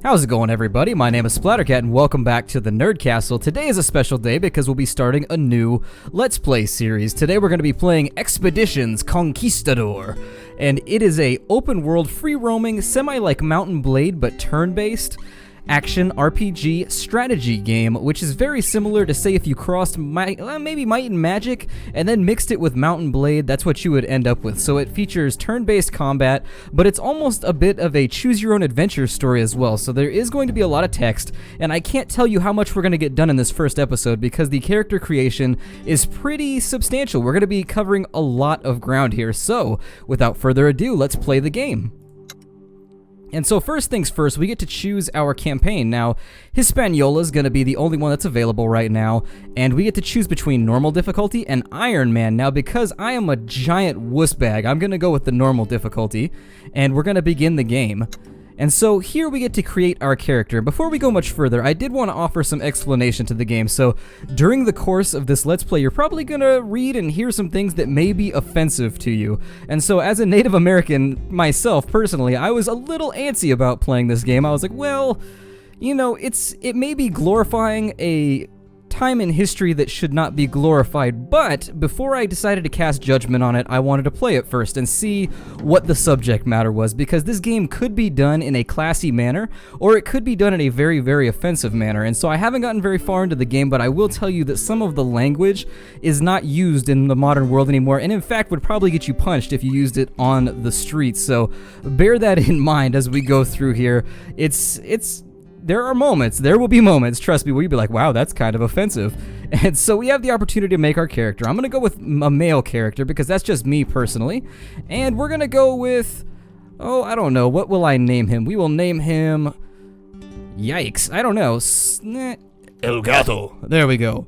How's it going, everybody? My name is Splattercat, and welcome back to the Nerd Castle. Today is a special day because we'll be starting a new Let's Play series. Today we're going to be playing Expeditions Conquistador, and it is a open-world, free-roaming, semi-like Mountain Blade, but turn-based action RPG strategy game, which is very similar to, say, if you crossed maybe Might and Magic and then mixed it with Mountain Blade. That's what you would end up with. So it features turn-based combat, but it's almost a bit of a choose-your-own-adventure story as well. So there is going to be a lot of text, and I can't tell you how much we're going to get done in this first episode because the character creation is pretty substantial. We're going to be covering a lot of ground here. So without further ado, let's play the game. And so first things first, we get to choose our campaign. Now, Hispaniola is going to be the only one that's available right now, and we get to choose between normal difficulty and Iron Man. Now, because I am a giant wuss bag, I'm going to go with the normal difficulty, and we're going to begin the game. And so here we get to create our character. Before we go much further, I did want to offer some explanation to the game. So during the course of this Let's Play, you're probably going to read and hear some things that may be offensive to you. And so as a Native American myself, personally, I was a little antsy about playing this game. I was like, well, you know, it may be glorifying a time in history that should not be glorified, but before I decided to cast judgment on it, I wanted to play it first and see what the subject matter was, because this game could be done in a classy manner, or it could be done in a very, very offensive manner. And so I haven't gotten very far into the game, but I will tell you that some of the language is not used in the modern world anymore, and in fact would probably get you punched if you used it on the streets. So bear that in mind as we go through here. There will be moments, trust me, where you'll be like, wow, that's kind of offensive. And so we have the opportunity to make our character. I'm going to go with a male character because that's just me personally. And we're going to go with, I don't know, what will I name him? We will name him, yikes, I don't know, El Gato. There we go.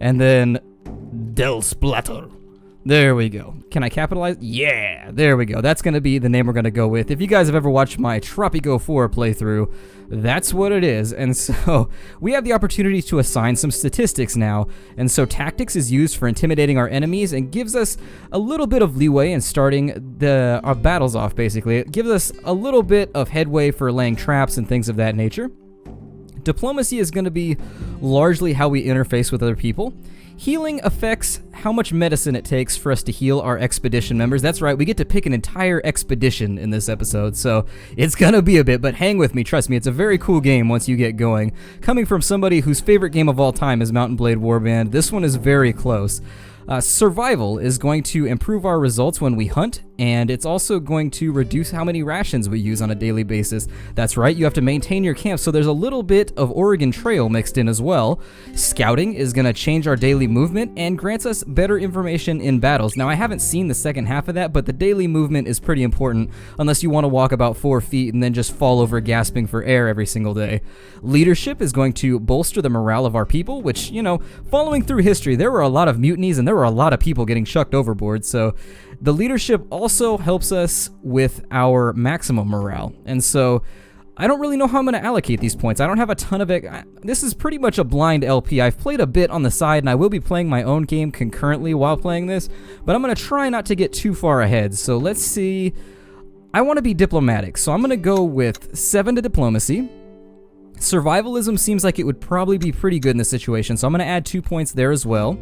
And then Del Splatter. There we go. Can I capitalize? Yeah, there we go. That's going to be the name we're going to go with. If you guys have ever watched my Tropico 4 playthrough, that's what it is. And so we have the opportunity to assign some statistics now. And so tactics is used for intimidating our enemies and gives us a little bit of leeway in starting our battles off, basically. It gives us a little bit of headway for laying traps and things of that nature. Diplomacy is going to be largely how we interface with other people. Healing affects how much medicine it takes for us to heal our expedition members. That's right, we get to pick an entire expedition in this episode, so it's gonna be a bit, but hang with me, trust me, it's a very cool game once you get going. Coming from somebody whose favorite game of all time is Mountain Blade Warband, this one is very close. Survival is going to improve our results when we hunt, and it's also going to reduce how many rations we use on a daily basis. That's right, you have to maintain your camp, so there's a little bit of Oregon Trail mixed in as well. Scouting is going to change our daily movement and grants us better information in battles. Now, I haven't seen the second half of that, but the daily movement is pretty important unless you want to walk about 4 feet and then just fall over gasping for air every single day. Leadership is going to bolster the morale of our people, which, you know, following through history, there were a lot of mutinies and there were a lot of people getting chucked overboard, so the leadership also helps us with our maximum morale. And so I don't really know how I'm going to allocate these points. I don't have a ton of it. This is pretty much a blind LP. I've played a bit on the side, and I will be playing my own game concurrently while playing this, but I'm going to try not to get too far ahead. So let's see. I want to be diplomatic, so I'm going to go with 7 to diplomacy. Survivalism seems like it would probably be pretty good in this situation, so I'm going to add 2 points there as well.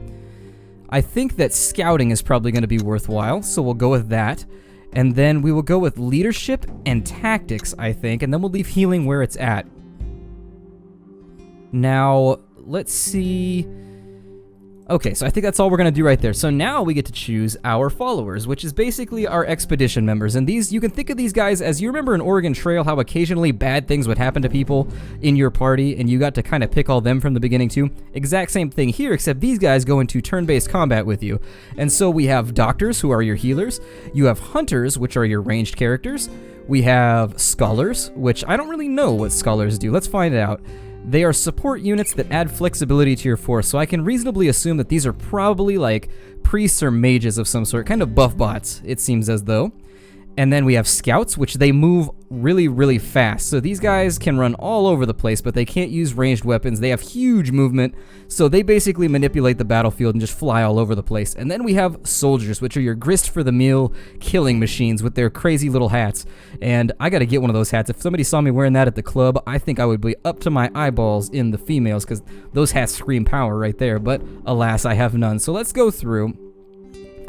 I think that scouting is probably going to be worthwhile, so we'll go with that. And then we will go with leadership and tactics, I think, and then we'll leave healing where it's at. Now, let's see. Okay, so I think that's all we're going to do right there. So now we get to choose our followers, which is basically our expedition members. And these, you can think of these guys as, you remember in Oregon Trail how occasionally bad things would happen to people in your party, and you got to kind of pick all them from the beginning too? Exact same thing here, except these guys go into turn-based combat with you. And so we have doctors, who are your healers. You have hunters, which are your ranged characters. We have scholars, which I don't really know what scholars do. Let's find out. They are support units that add flexibility to your force, so I can reasonably assume that these are probably like priests or mages of some sort, kind of buff bots, it seems as though. And then we have scouts, which they move really, really fast. So these guys can run all over the place, but they can't use ranged weapons. They have huge movement, so they basically manipulate the battlefield and just fly all over the place. And then we have soldiers, which are your grist for the meal killing machines with their crazy little hats. And I gotta get one of those hats. If somebody saw me wearing that at the club, I think I would be up to my eyeballs in the females, because those hats scream power right there. But alas, I have none. So let's go through.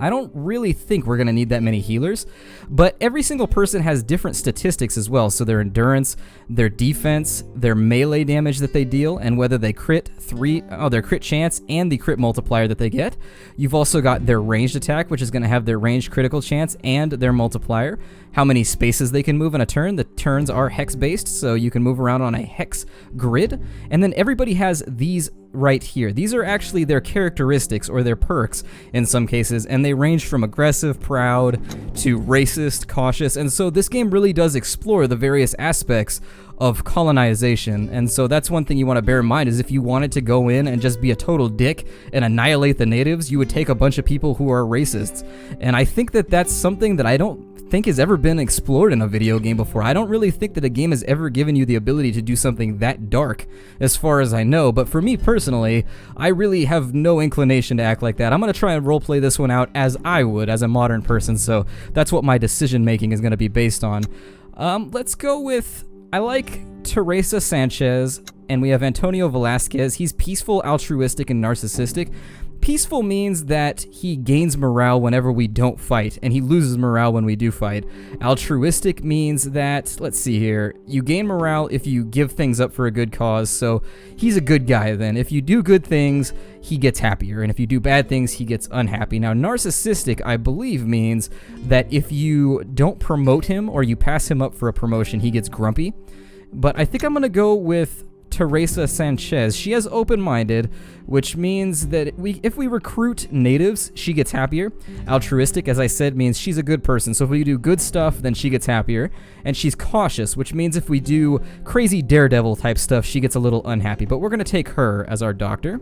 I don't really think we're going to need that many healers, but every single person has different statistics as well. So their endurance, their defense, their melee damage that they deal, and whether they crit their crit chance and the crit multiplier that they get. You've also got their ranged attack, which is going to have their ranged critical chance and their multiplier. How many spaces they can move in a turn. The turns are hex based, so you can move around on a hex grid. And then everybody has these right here. These are actually their characteristics or their perks in some cases, and they range from aggressive, proud, to racist, cautious. And so this game really does explore the various aspects of colonization. And so that's one thing you want to bear in mind, is if you wanted to go in and just be a total dick and annihilate the natives, you would take a bunch of people who are racists. And I think that that's something that I don't think has ever been explored in a video game before. I don't really think that a game has ever given you the ability to do something that dark, as far as I know. But for me personally, I really have no inclination to act like that. I'm going to try and roleplay this one out as I would, as a modern person, so that's what my decision making is going to be based on. Let's go with, I like Teresa Sanchez, and we have Antonio Velasquez. He's peaceful, altruistic, and narcissistic. Peaceful means that he gains morale whenever we don't fight, and he loses morale when we do fight. Altruistic means that, let's see here, you gain morale if you give things up for a good cause, so he's a good guy then. If you do good things, he gets happier, and if you do bad things, he gets unhappy. Now, narcissistic, I believe, means that if you don't promote him or you pass him up for a promotion, he gets grumpy. But I think I'm going to go with Teresa Sanchez. She has open-minded, which means that if we recruit natives, she gets happier. Altruistic, as I said, means she's a good person. So if we do good stuff, then she gets happier. And she's cautious, which means if we do crazy daredevil type stuff, she gets a little unhappy. But we're going to take her as our doctor.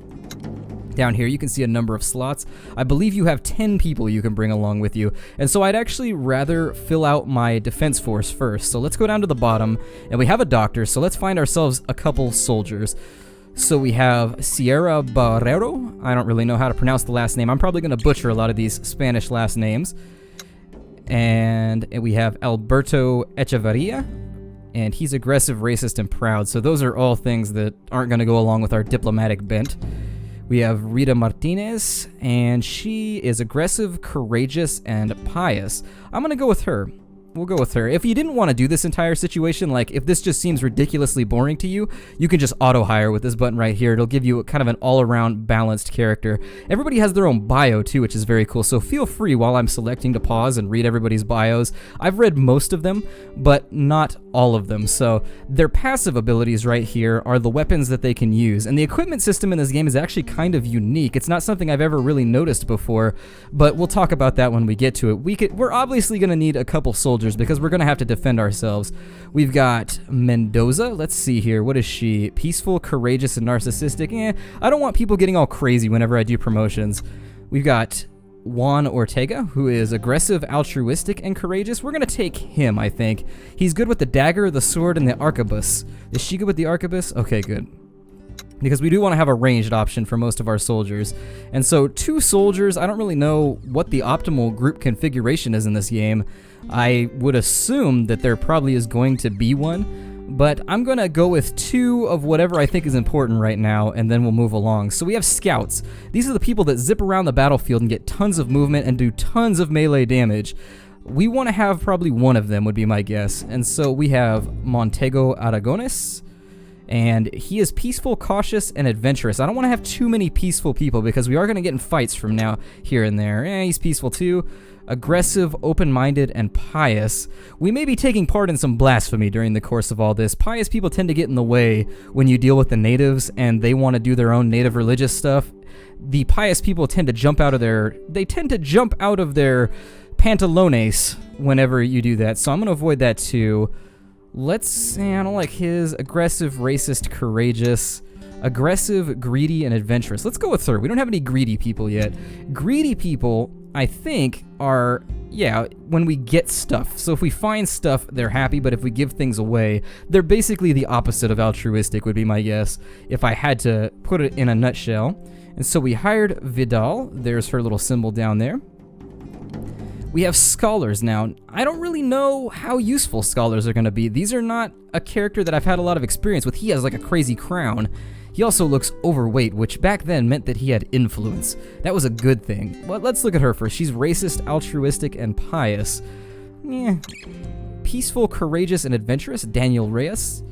Down here, you can see a number of slots. I believe you have 10 people you can bring along with you. And so I'd actually rather fill out my defense force first. So let's go down to the bottom, and we have a doctor, so let's find ourselves a couple soldiers. So we have Sierra Barrero. I don't really know how to pronounce the last name. I'm probably going to butcher a lot of these Spanish last names. And we have Alberto Echeverria. And he's aggressive, racist, and proud. So those are all things that aren't going to go along with our diplomatic bent. We have Rita Martinez, and she is aggressive, courageous, and pious. I'm going to go with her. We'll go with her. If you didn't want to do this entire situation, like if this just seems ridiculously boring to you, you can just auto-hire with this button right here. It'll give you kind of an all-around balanced character. Everybody has their own bio too, which is very cool, so feel free while I'm selecting to pause and read everybody's bios. I've read most of them, but not all of them. So their passive abilities right here are the weapons that they can use, and the equipment system in this game is actually kind of unique. It's not something I've ever really noticed before, but we'll talk about that when we get to it. We're obviously going to need a couple soldiers because we're going to have to defend ourselves. We've got Mendoza. Let's see here. What is she? Peaceful, courageous, and narcissistic. I don't want people getting all crazy whenever I do promotions. We've got Juan Ortega, who is aggressive, altruistic, and courageous. We're going to take him, I think. He's good with the dagger, the sword, and the arquebus. Is she good with the arquebus? Okay, good. Because we do want to have a ranged option for most of our soldiers. And so 2 soldiers, I don't really know what the optimal group configuration is in this game. I would assume that there probably is going to be one, but I'm going to go with 2 of whatever I think is important right now, and then we'll move along. So we have scouts. These are the people that zip around the battlefield and get tons of movement and do tons of melee damage. We want to have probably one of them, would be my guess. And so we have Montego Aragones. And he is peaceful, cautious, and adventurous. I don't want to have too many peaceful people because we are going to get in fights from now here and there. He's peaceful too. Aggressive, open-minded, and pious. We may be taking part in some blasphemy during the course of all this. Pious people tend to get in the way when you deal with the natives and they want to do their own native religious stuff. The pious people tend to jump out of their pantalones whenever you do that. So I'm going to avoid that too. I don't like his aggressive, racist, courageous, aggressive, greedy, and adventurous. Let's go with her. We don't have any greedy people yet. Greedy people, I think, are, yeah, when we get stuff. So if we find stuff, they're happy, but if we give things away, they're basically the opposite of altruistic, would be my guess, if I had to put it in a nutshell. And so we hired Vidal. There's her little symbol down there. We have scholars now. I don't really know how useful scholars are going to be. These are not a character that I've had a lot of experience with. He has like a crazy crown. He also looks overweight, which back then meant that he had influence. That was a good thing. Well, let's look at her first. She's racist, altruistic, and pious. Peaceful, courageous, and adventurous, Daniel Reyes.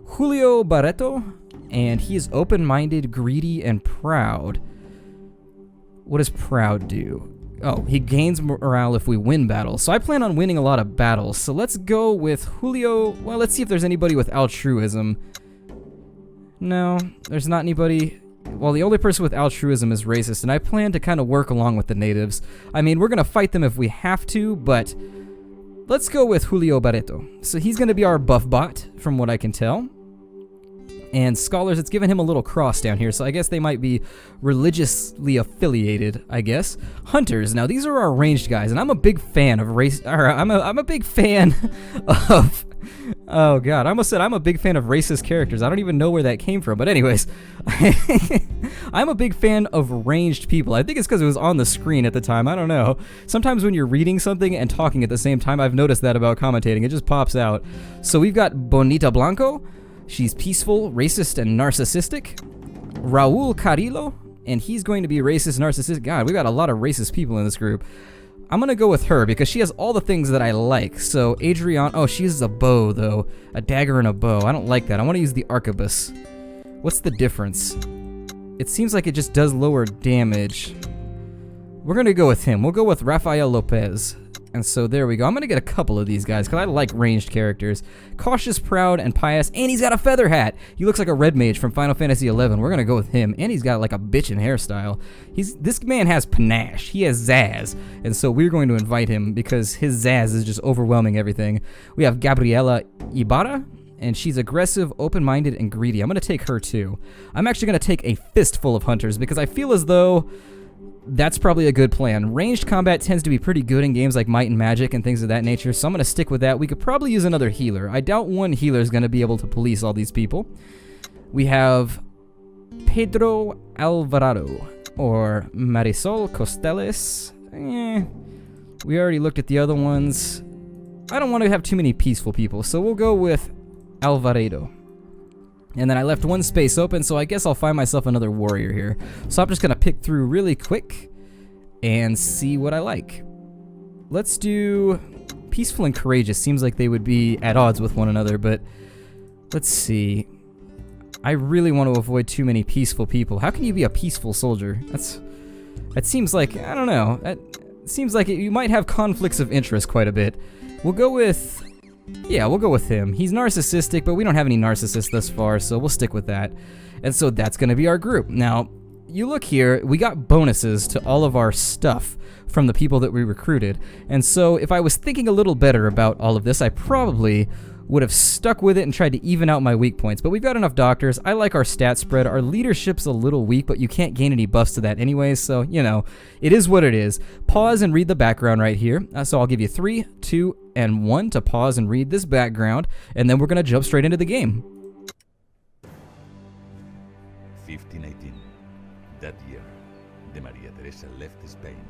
Julio Barreto, and he is open-minded, greedy, and proud. What does proud do? Oh, he gains morale if we win battles. So I plan on winning a lot of battles. So let's go with Julio. Well, let's see if there's anybody with altruism. No, there's not anybody. Well, the only person with altruism is racist, and I plan to kind of work along with the natives. I mean, we're going to fight them if we have to, but let's go with Julio Barreto. So he's going to be our buff bot, from what I can tell. And scholars, it's given him a little cross down here, so I guess they might be religiously affiliated, I guess. Hunters, now these are our ranged guys, and I'm a big fan of I'm a big fan of, oh god, I almost said I'm a big fan of racist characters. I don't even know where that came from, but anyways, I'm a big fan of ranged people. I think it's because it was on the screen at the time, I don't know. Sometimes when you're reading something and talking at the same time, I've noticed that about commentating, it just pops out. So we've got Bonita Blanco. She's peaceful, racist, and narcissistic. Raul Carrillo, and he's going to be racist, narcissistic. God, we got a lot of racist people in this group. I'm going to go with her because she has all the things that I like. So Adrian, oh, she uses a bow, though. A dagger and a bow. I don't like that. I want to use the arquebus. What's the difference? It seems like it just does lower damage. We're going to go with him. We'll go with Rafael Lopez. And so there we go. I'm going to get a couple of these guys because I like ranged characters. Cautious, proud, and pious. And he's got a feather hat. He looks like a red mage from Final Fantasy XI. We're going to go with him. And he's got like a bitchin' hairstyle. This man has panache. He has zazz. And so we're going to invite him because his zazz is just overwhelming everything. We have Gabriela Ibarra. And she's aggressive, open-minded, and greedy. I'm going to take her too. I'm actually going to take a fistful of hunters because I feel as though that's probably a good plan. Ranged combat tends to be pretty good in games like Might and Magic and things of that nature, so I'm going to stick with that. We could probably use another healer. I doubt one healer is going to be able to police all these people. We have Pedro Alvarado, or Marisol Costeles. We already looked at the other ones. I don't want to have too many peaceful people, so we'll go with Alvarado. And then I left one space open, so I guess I'll find myself another warrior here. So I'm just going to pick through really quick and see what I like. Let's do peaceful and courageous. Seems like they would be at odds with one another, but let's see. I really want to avoid too many peaceful people. How can you be a peaceful soldier? That seems like, I don't know. That seems like you might have conflicts of interest quite a bit. We'll go with... Yeah, we'll go with him. He's narcissistic, but we don't have any narcissists thus far, so we'll stick with that. And so that's going to be our group. Now, you look here, we got bonuses to all of our stuff from the people that we recruited. And so if I was thinking a little better about all of this, I probably would have stuck with it and tried to even out my weak points. But we've got enough doctors. I like our stat spread. Our leadership's a little weak, but you can't gain any buffs to that anyways, so, you know, it is what it is. Pause and read the background right here. So I'll give you 3, 2, and 1 to pause and read this background, and then we're going to jump straight into the game. 1518. That year, the Maria Teresa left Spain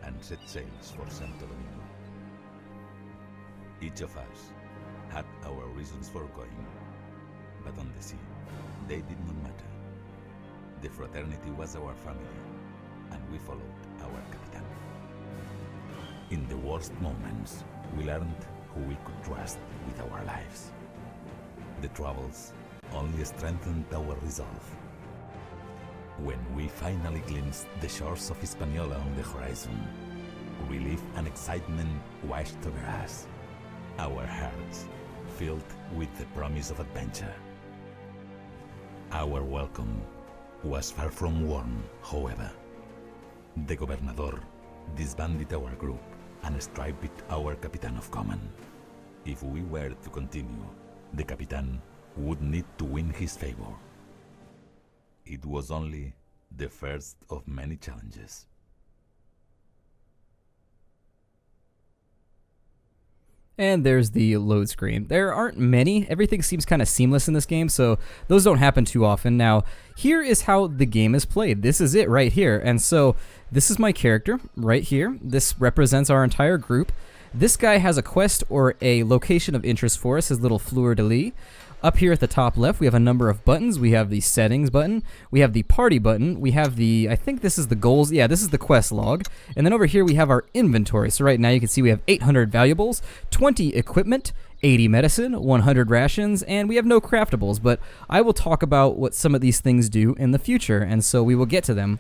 and set sails for Santo Domingo. Each of us had our reasons for going, but on the sea, they did not matter. The fraternity was our family, and we followed our Capitan. In the worst moments, we learned who we could trust with our lives. The troubles only strengthened our resolve. When we finally glimpsed the shores of Hispaniola on the horizon, relief and excitement washed over us, our hearts filled with the promise of adventure. Our welcome was far from warm, however. The Gobernador disbanded our group and stripped our Capitan of command. If we were to continue, the Capitan would need to win his favor. It was only the first of many challenges. And there's the load screen. There aren't many. Everything seems kind of seamless in this game, so those don't happen too often. Now, here is how the game is played. This is it right here. And so this is my character right here. This represents our entire group. This guy has a quest or a location of interest for us, his little fleur-de-lis. Up here at the top left, we have a number of buttons. We have the settings button. We have the party button. We have the, I think this is the goals. Yeah, this is the quest log. And then over here we have our inventory. So right now you can see we have 800 valuables, 20 equipment, 80 medicine, 100 rations, and we have no craftables. But I will talk about what some of these things do in the future, and so we will get to them.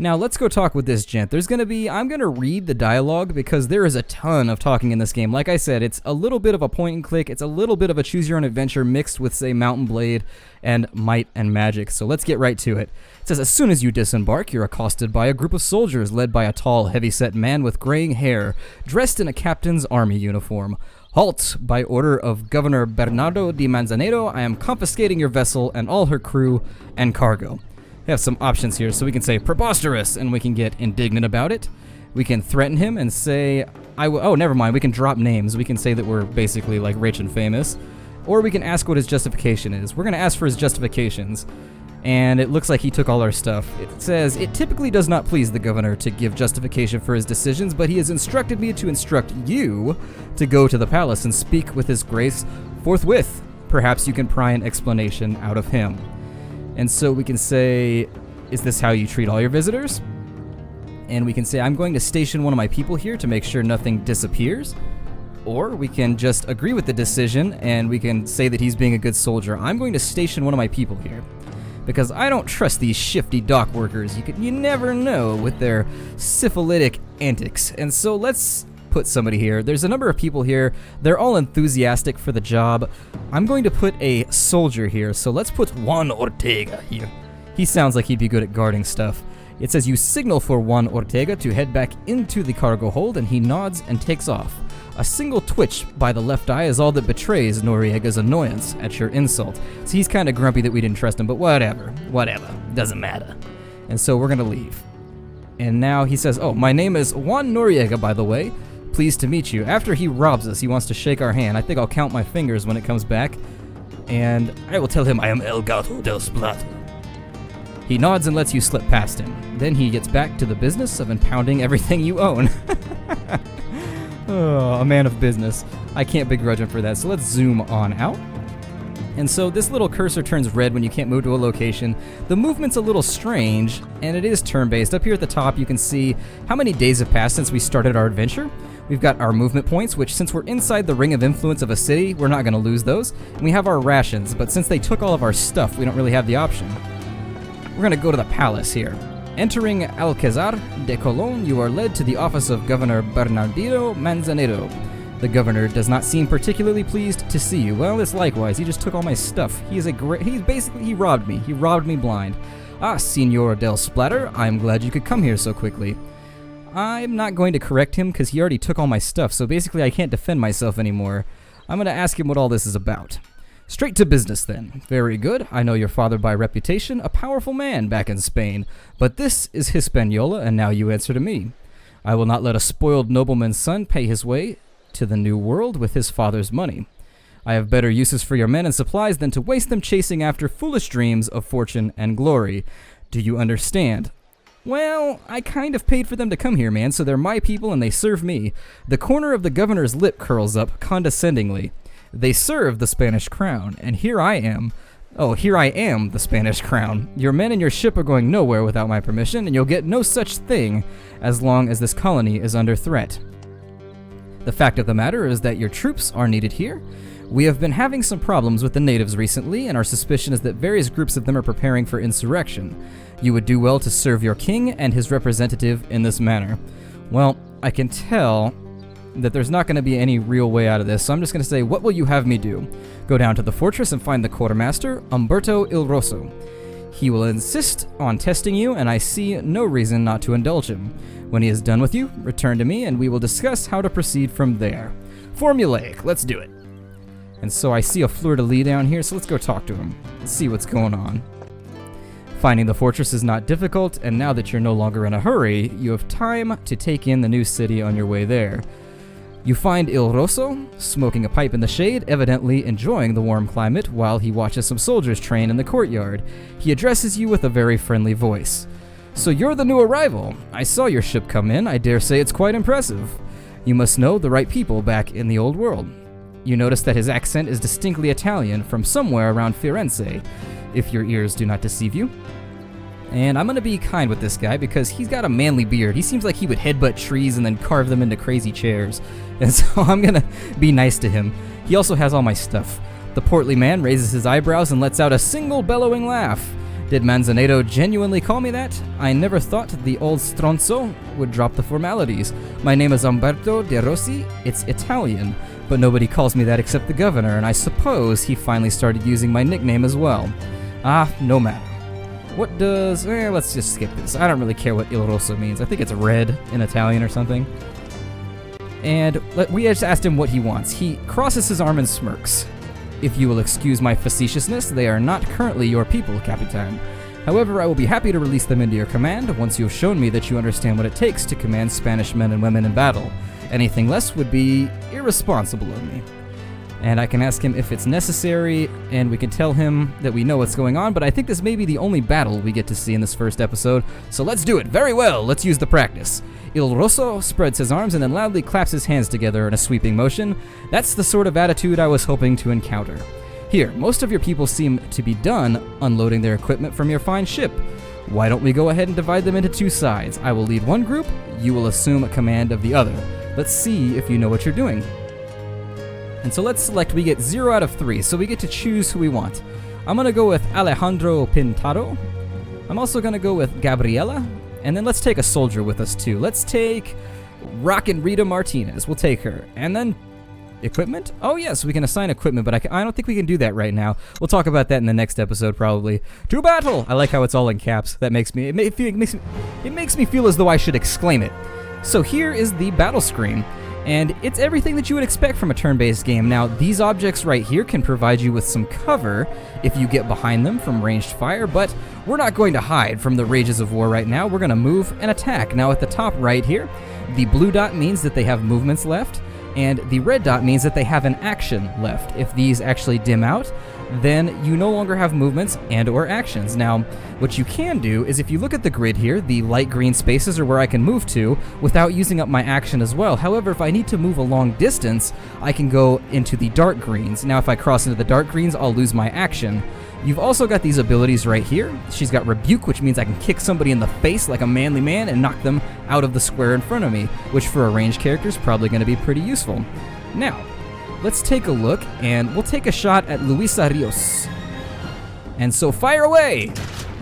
Now let's go talk with this gent. I'm going to read the dialogue because there is a ton of talking in this game. Like I said, it's a little bit of a point and click. It's a little bit of a choose your own adventure mixed with, say, Mountain Blade and Might and Magic. So let's get right to it. It says, as soon as you disembark, you're accosted by a group of soldiers led by a tall, heavy-set man with graying hair, dressed in a captain's army uniform. Halt! By order of Governor Bernardo di Manzanero, I am confiscating your vessel and all her crew and cargo. We have some options here, so we can say preposterous, and we can get indignant about it. We can threaten him and say, oh, never mind, we can drop names. We can say that we're basically like rich and famous. Or we can ask what his justification is. We're going to ask for his justifications. And it looks like he took all our stuff. It says, it typically does not please the governor to give justification for his decisions, but he has instructed me to instruct you to go to the palace and speak with his grace forthwith. Perhaps you can pry an explanation out of him. And so we can say, is this how you treat all your visitors? And we can say, I'm going to station one of my people here to make sure nothing disappears. Or we can just agree with the decision and we can say that he's being a good soldier. I'm going to station one of my people here because I don't trust these shifty dock workers. You never know with their syphilitic antics. And so let's put somebody here. There's a number of people here. They're all enthusiastic for the job. I'm going to put a soldier here. So let's put Juan Ortega here. He sounds like he'd be good at guarding stuff. It says you signal for Juan Ortega to head back into the cargo hold, and he nods and takes off. A single twitch by the left eye is all that betrays Noriega's annoyance at your insult. So he's kind of grumpy that we didn't trust him, but whatever. Doesn't matter. And so we're going to leave. And now he says, oh, my name is Juan Noriega, by the way. Pleased to meet you. After he robs us, he wants to shake our hand. I think I'll count my fingers when it comes back. And I will tell him I am El Gato del Splato. He nods and lets you slip past him. Then he gets back to the business of impounding everything you own. Oh, a man of business. I can't begrudge him for that. So let's zoom on out. And so this little cursor turns red when you can't move to a location. The movement's a little strange, and it is turn-based. Up here at the top, you can see how many days have passed since we started our adventure. We've got our movement points, which since we're inside the ring of influence of a city, we're not going to lose those. And we have our rations, but since they took all of our stuff, we don't really have the option. We're going to go to the palace here. Entering Alcazar de Colon, you are led to the office of Governor Bernardino Manzanero. The governor does not seem particularly pleased to see you. Well, it's likewise. He just took all my stuff. He robbed me. He robbed me blind. Ah, Senor del Splatter, I'm glad you could come here so quickly. I'm not going to correct him because he already took all my stuff, so basically I can't defend myself anymore. I'm going to ask him what all this is about. Straight to business, then. Very good. I know your father by reputation, a powerful man back in Spain. But this is Hispaniola, and now you answer to me. I will not let a spoiled nobleman's son pay his way to the New World with his father's money. I have better uses for your men and supplies than to waste them chasing after foolish dreams of fortune and glory. Do you understand? Well, I kind of paid for them to come here, man, so they're my people and they serve me. The corner of the governor's lip curls up condescendingly. They serve the Spanish crown, and here I am. Oh, here I am, the Spanish crown. Your men and your ship are going nowhere without my permission, and you'll get no such thing as long as this colony is under threat. The fact of the matter is that your troops are needed here. We have been having some problems with the natives recently, and our suspicion is that various groups of them are preparing for insurrection. You would do well to serve your king and his representative in this manner. Well, I can tell that there's not going to be any real way out of this, so I'm just going to say, what will you have me do? Go down to the fortress and find the quartermaster, Umberto Il Rosso. He will insist on testing you, and I see no reason not to indulge him. When he is done with you, return to me, and we will discuss how to proceed from there. Formulaic, let's do it. And so I see a fleur-de-lis down here, so let's go talk to him. Let's see what's going on. Finding the fortress is not difficult, and now that you're no longer in a hurry, you have time to take in the new city on your way there. You find Il Rosso smoking a pipe in the shade, evidently enjoying the warm climate while he watches some soldiers train in the courtyard. He addresses you with a very friendly voice. So you're the new arrival. I saw your ship come in. I dare say it's quite impressive. You must know the right people back in the old world. You notice that his accent is distinctly Italian from somewhere around Firenze, if your ears do not deceive you. And I'm going to be kind with this guy because he's got a manly beard. He seems like he would headbutt trees and then carve them into crazy chairs. And so I'm going to be nice to him. He also has all my stuff. The portly man raises his eyebrows and lets out a single bellowing laugh. Did Manzaneto genuinely call me that? I never thought the old stronzo would drop the formalities. My name is Umberto De Rossi. It's Italian, but nobody calls me that except the governor, and I suppose he finally started using my nickname as well. Ah, no matter. What does... let's just skip this. I don't really care what Il Rosso means. I think it's red in Italian or something. And we just asked him what he wants. He crosses his arm and smirks. If you will excuse my facetiousness, they are not currently your people, Capitan. However, I will be happy to release them into your command once you have shown me that you understand what it takes to command Spanish men and women in battle. Anything less would be irresponsible of me. And I can ask him if it's necessary, and we can tell him that we know what's going on, but I think this may be the only battle we get to see in this first episode, so let's do it. Very well, let's use the practice. Il Rosso spreads his arms and then loudly claps his hands together in a sweeping motion. That's the sort of attitude I was hoping to encounter. Here, most of your people seem to be done unloading their equipment from your fine ship. Why don't we go ahead and divide them into two sides? I will lead one group, you will assume a command of the other. Let's see if you know what you're doing. And so let's select, we get 0 out of 3, so we get to choose who we want. I'm going to go with Alejandro Pintado. I'm also going to go with Gabriela. And then let's take a soldier with us too. Let's take Rockin' Rita Martinez. We'll take her. And then equipment? Oh yes, we can assign equipment, but I don't think we can do that right now. We'll talk about that in the next episode probably. To battle! I like how it's all in caps. That makes me, it makes me feel as though I should exclaim it. So here is the battle screen. And it's everything that you would expect from a turn-based game. Now, these objects right here can provide you with some cover if you get behind them from ranged fire, but we're not going to hide from the rages of war right now. We're going to move and attack. Now, at the top right here, the blue dot means that they have movements left, and the red dot means that they have an action left. If these actually dim out, then you no longer have movements and or actions. Now, what you can do is if you look at the grid here, the light green spaces are where I can move to without using up my action as well. However, if I need to move a long distance, I can go into the dark greens. Now, if I cross into the dark greens, I'll lose my action. You've also got these abilities right here. She's got Rebuke, which means I can kick somebody in the face like a manly man and knock them out of the square in front of me, which for a ranged character is probably going to be pretty useful. Now, let's take a look, and we'll take a shot at Luisa Rios. And so fire away!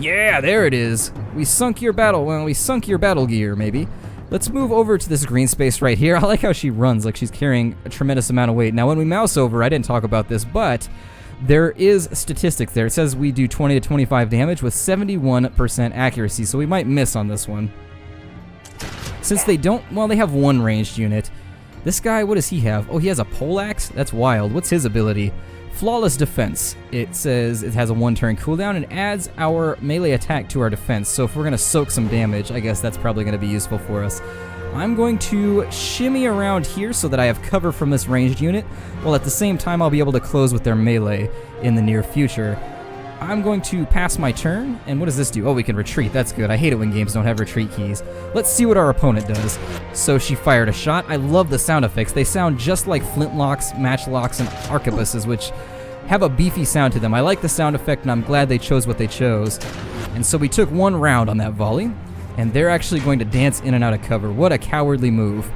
Yeah, there it is. We sunk your battle gear, maybe. Let's move over to this green space right here. I like how she runs like she's carrying a tremendous amount of weight. Now, when we mouse over, I didn't talk about this, but there is statistics there. It says we do 20 to 25 damage with 71% accuracy, so we might miss on this one. Since they don't, well, they have one ranged unit. This guy, what does he have? Oh, he has a poleaxe? That's wild. What's his ability? Flawless defense. It says it has a 1-turn cooldown and adds our melee attack to our defense. So if we're going to soak some damage, I guess that's probably going to be useful for us. I'm going to shimmy around here so that I have cover from this ranged unit, while at the same time I'll be able to close with their melee in the near future. I'm going to pass my turn, and what does this do? Oh, we can retreat. That's good. I hate it when games don't have retreat keys. Let's see what our opponent does. So she fired a shot. I love the sound effects. They sound just like flintlocks, matchlocks, and arquebuses, which have a beefy sound to them. I like the sound effect, and I'm glad they chose what they chose. And so we took one round on that volley, and they're actually going to dance in and out of cover. What a cowardly move.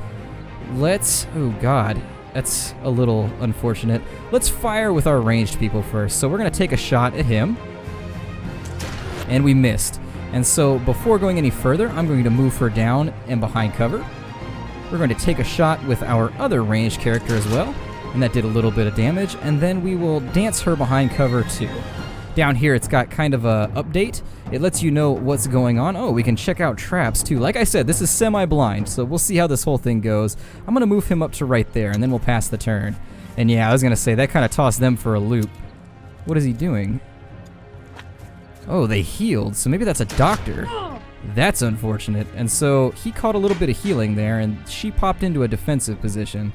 Oh god, that's a little unfortunate. Let's fire with our ranged people first. So we're going to take a shot at him, and we missed. And so before going any further, I'm going to move her down and behind cover. We're going to take a shot with our other ranged character as well, and that did a little bit of damage, and then we will dance her behind cover too. Down here, it's got kind of a update. It lets you know what's going on. Oh, we can check out traps too. Like I said, this is semi-blind, so we'll see how this whole thing goes. I'm going to move him up to right there, and then we'll pass the turn. And yeah, I was going to say, that kind of tossed them for a loop. What is he doing? Oh, they healed, so maybe that's a doctor. That's unfortunate. And so he caught a little bit of healing there, and she popped into a defensive position.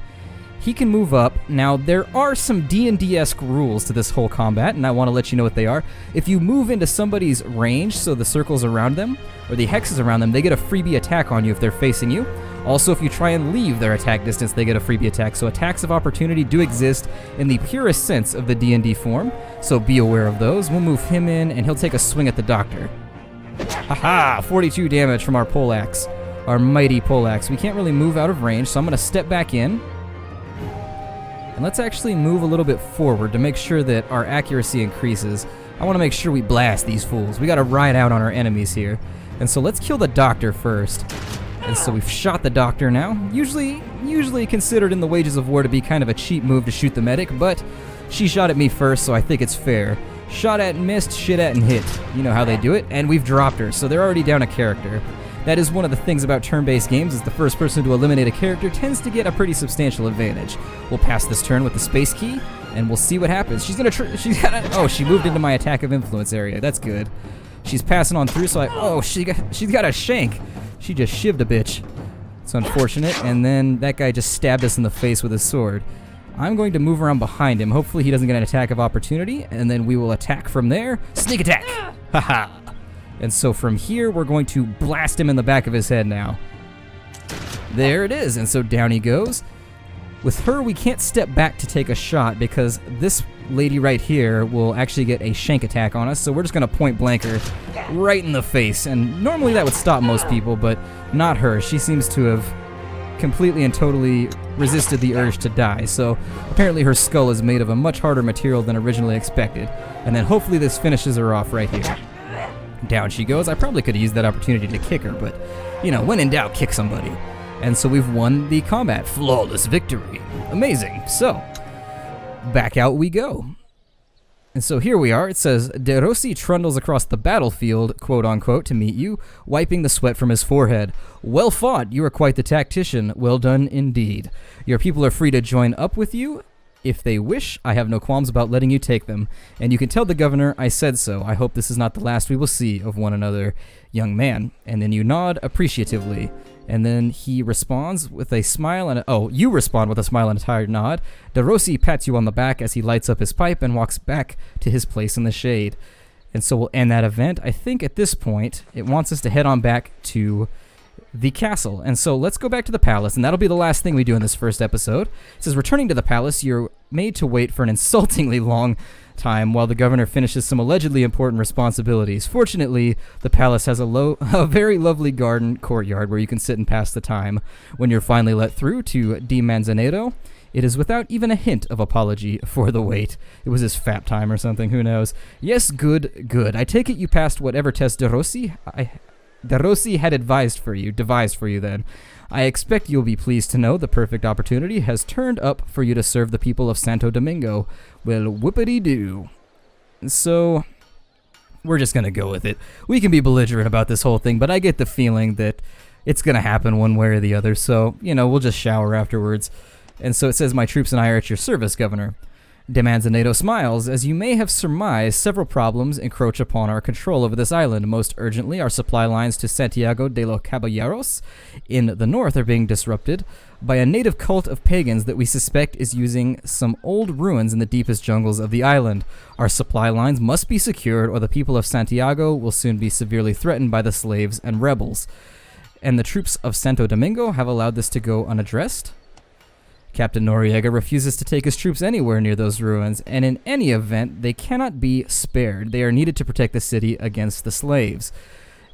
He can move up. Now, there are some D&D-esque rules to this whole combat, and I want to let you know what they are. If you move into somebody's range, so the circles around them, or the hexes around them, they get a freebie attack on you if they're facing you. Also, if you try and leave their attack distance, they get a freebie attack. So attacks of opportunity do exist in the purest sense of the D&D form, so be aware of those. We'll move him in, and he'll take a swing at the doctor. Haha! 42 damage from our poleaxe, our mighty poleaxe. We can't really move out of range, so I'm going to step back in. And let's actually move a little bit forward to make sure that our accuracy increases. I want to make sure we blast these fools. We got to ride out on our enemies here. And so let's kill the doctor first. And so we've shot the doctor now. Usually considered in the Wages of War to be kind of a cheap move to shoot the medic, but she shot at me first, so I think it's fair. Shot at and missed, shit at and hit. You know how they do it. And we've dropped her, so they're already down a character. That is one of the things about turn-based games, is the first person to eliminate a character tends to get a pretty substantial advantage. We'll pass this turn with the space key, and we'll see what happens. She's gonna oh, she moved into my attack of influence area. That's good. She's passing on through, so she's got a shank. She just shivved a bitch. It's unfortunate, and then that guy just stabbed us in the face with his sword. I'm going to move around behind him. Hopefully he doesn't get an attack of opportunity, and then we will attack from there. Sneak attack! Haha! And so from here, we're going to blast him in the back of his head now. There it is, and so down he goes. With her, we can't step back to take a shot because this lady right here will actually get a shank attack on us, so we're just going to point blank her right in the face. And normally that would stop most people, but not her. She seems to have completely and totally resisted the urge to die, so apparently her skull is made of a much harder material than originally expected. And then hopefully this finishes her off right here. Down she goes. I probably could have used that opportunity to kick her, but, you know, when in doubt, kick somebody. And so we've won the combat. Flawless victory. Amazing. So, back out we go. And so here we are. It says, De Rossi trundles across the battlefield, quote-unquote, to meet you, wiping the sweat from his forehead. Well fought. You are quite the tactician. Well done indeed. Your people are free to join up with you. If they wish, I have no qualms about letting you take them. And you can tell the governor I said so. I hope this is not the last we will see of one another, young man. And then you nod appreciatively. And then he responds with a smile and you respond with a smile and a tired nod. De Rossi pats you on the back as he lights up his pipe and walks back to his place in the shade. And so we'll end that event. I think at this point, it wants us to head on back to the castle. And so let's go back to the palace, and that'll be the last thing we do in this first episode. It says, returning to the palace, you're made to wait for an insultingly long time while the governor finishes some allegedly important responsibilities. Fortunately, the palace has a very lovely garden courtyard where you can sit and pass the time. When you're finally let through to Di Manzanero, it is without even a hint of apology for the wait. It was his fat time or something, who knows. Yes, good. I take it you passed whatever test De Rossi had devised for you then. I expect you'll be pleased to know the perfect opportunity has turned up for you to serve the people of Santo Domingo. Well, whoopity-doo. So, we're just gonna go with it. We can be belligerent about this whole thing, but I get the feeling that it's gonna happen one way or the other, so, we'll just shower afterwards. And so it says, my troops and I are at your service, Governor. De Manzanero smiles. As you may have surmised, several problems encroach upon our control over this island. Most urgently, our supply lines to Santiago de los Caballeros in the north are being disrupted by a native cult of pagans that we suspect is using some old ruins in the deepest jungles of the island. Our supply lines must be secured, or the people of Santiago will soon be severely threatened by the slaves and rebels. And the troops of Santo Domingo have allowed this to go unaddressed. Captain Noriega refuses to take his troops anywhere near those ruins, and in any event, they cannot be spared. They are needed to protect the city against the slaves.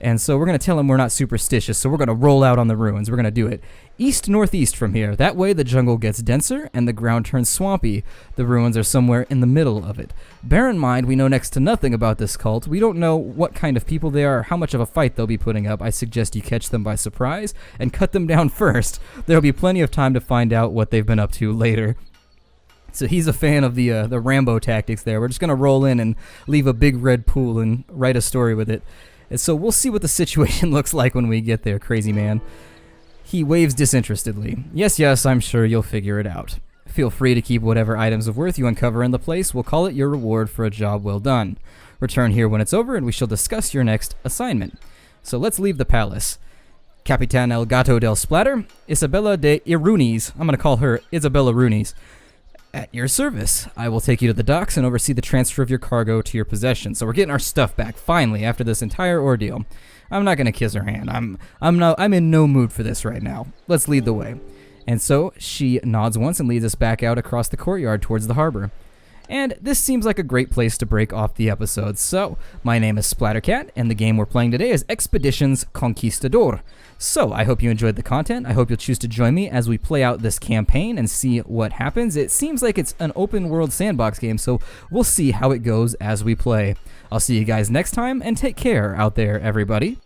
And so we're going to tell him we're not superstitious, so we're going to roll out on the ruins. We're going to do it east-northeast from here. That way the jungle gets denser and the ground turns swampy. The ruins are somewhere in the middle of it. Bear in mind, we know next to nothing about this cult. We don't know what kind of people they are or how much of a fight they'll be putting up. I suggest you catch them by surprise and cut them down first. There'll be plenty of time to find out what they've been up to later. So he's a fan of the Rambo tactics there. We're just going to roll in and leave a big red pool and write a story with it. And so we'll see what the situation looks like when we get there, crazy man. He waves disinterestedly. Yes, I'm sure you'll figure it out. Feel free to keep whatever items of worth you uncover in the place. We'll call it your reward for a job well done. Return here when it's over and we shall discuss your next assignment. So let's leave the palace. Capitan El Gato del Splatter, Isabella de Irunis. I'm going to call her Isabella Runis. At your service, I will take you to the docks and oversee the transfer of your cargo to your possession. So we're getting our stuff back, finally, after this entire ordeal. I'm not going to kiss her hand. I'm in no mood for this right now. Let's lead the way. And so she nods once and leads us back out across the courtyard towards the harbor. And this seems like a great place to break off the episode. So, my name is Splattercat, and the game we're playing today is Expeditions Conquistador. So, I hope you enjoyed the content. I hope you'll choose to join me as we play out this campaign and see what happens. It seems like it's an open world sandbox game, so we'll see how it goes as we play. I'll see you guys next time, and take care out there, everybody.